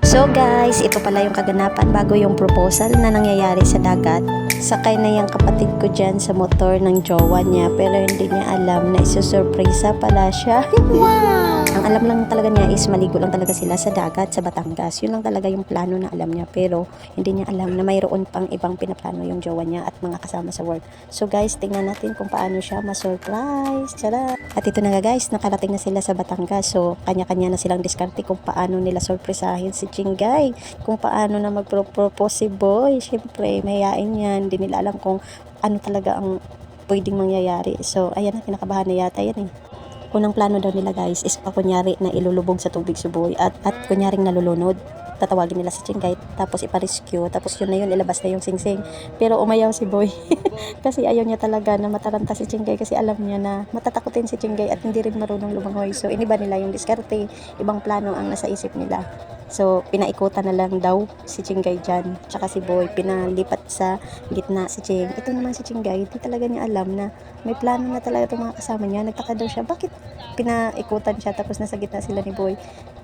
So guys, ito pala yung kaganapan bago yung proposal na nangyayari sa dagat. Sakay na yung kapatid ko dyan sa motor ng jowa niya, pero hindi niya alam na isusurpresa pala siya. Wow! Ang alam lang talaga niya is maligo lang talaga sila sa dagat sa Batangas. Yun lang talaga yung plano na alam niya, pero hindi niya alam na mayroon pang ibang pinaplano yung jowa niya at mga kasama sa work. So guys, tingnan natin kung paano siya ma-surprise. Tara! At ito na nga guys, nakarating na sila sa Batangas. So kanya-kanya na silang diskarte kung paano nila surpresahin si Chingay, kung paano na magpropose si Boy. Siyempre, mayayain yan. Hindi nila alam kung ano talaga ang pwedeng mangyayari. So, ayan na, kinakabahan na yata yan eh. Unang plano daw nila guys is kunyari na ilulubog sa tubig si Boy at kunyaring nalulunod. Tatawagin nila si Chingay, tapos ipa-rescue, tapos yun na yun, ilabas na yung singsing. Pero umayaw si Boy kasi ayaw niya talaga na mataranta si Chingay kasi alam niya na matatakutin si Chingay at hindi rin marunong lumangoy. So iniba nila yung diskarte, ibang plano ang nasa isip nila. So pinaikutan na lang daw si Chingay dyan, tsaka si Boy pinalipat sa gitna si Ching. Ito naman si Chingay, hindi talaga niya alam na may plano na talaga itong mga kasama niya. Nagtaka daw siya, bakit pinaikutan siya tapos nasa gitna sila ni Boy?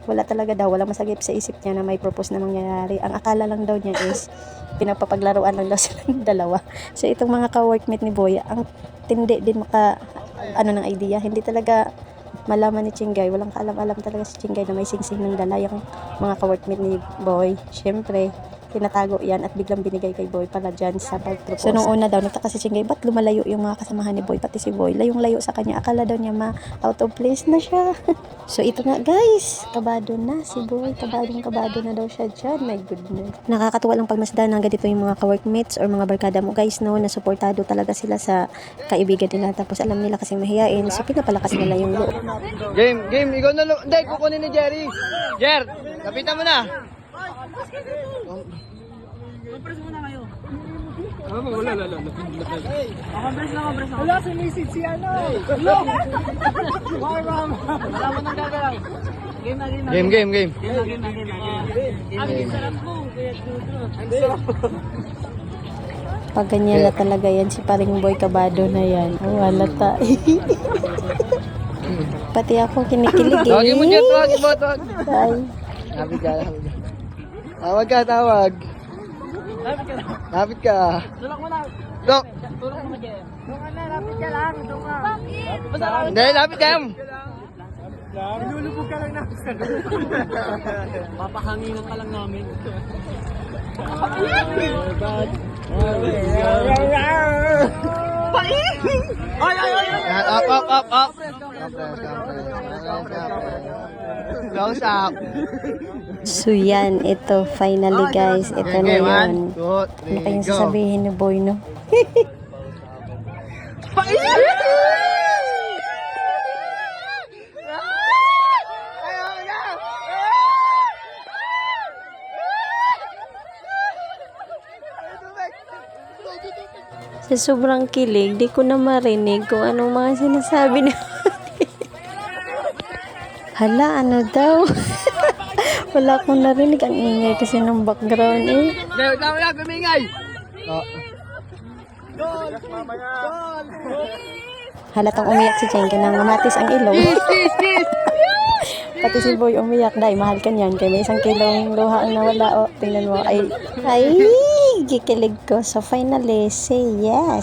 Wala talaga daw, wala masagip sa isip niya na may propose na mangyayari. Ang akala lang daw niya is pinapapaglaruan lang daw sila ng dalawa. So itong mga ka-workmate ni Boy, ang tindi din ng idea. Hindi talaga malaman ni Chingay, walang kaalam-alam talaga si Chingay na may singsing ng dala yung mga ka-workmate ni Boy. Syempre, tinatago yan at biglang binigay kay Boy para dyan sa pag-propose. So nung una daw, nagtaka si Chingay, ba't lumalayo yung mga kasamahan ni Boy, pati si Boy, layong-layo sa kanya. Akala daw niya out of place na siya. So ito nga guys, kabado na si Boy, kabado na daw siya dyan. My goodness. Nakakatuwa lang pagmasdan ng ganito yung mga ka-workmates or mga barkada mo guys, no, na suportado talaga sila sa kaibigan nila. Tapos alam nila kasing mahihain, so pinapalakas nila yung loob. Game, ikaw na hindi, kukunin ni Jerry. Jer, kapitan mo na. Compress muna kayo. Wala. Compress na. Wala, sumisid si ano. Wala. Wala mo nang gagalaw. Game. Ang sarap mo. Pag ganyan na talaga yan, si paring Boy kabado na yan. Oh, wala ta. Pati ako kinikilig eh. Tawagin mo, Jer, tawagin mo. Ay. Lapit ka. Tawag. Lapit ka. Tulak mo na. Dok. Tulak mo na dyan. Doon ka na, lapit ka lang. Doon ka. Hindi, lapit ka. Nilulubog ka lang namin sa papahanginan ka lang namin. Up. Close up. So yan, ito finally guys, ito na yun. 1, 2, 3, Ano kayong go. sasabihin ni Boy, no? Sa sobrang kilig, di ko na marinig kung anong mga sinasabi na. Hala, ano daw? Wala akong narinig. Ang ingay kasi ng background eh. Wala, gumingay. Halatang umiyak si Cheng, nang mamatis ang ilong. Pati si Boy umiyak, dahil mahal ka niyan. Kaya may 1 kilong luha ang nawala. O, tingnan mo. Ay, gikilig ko. So finally, say yes.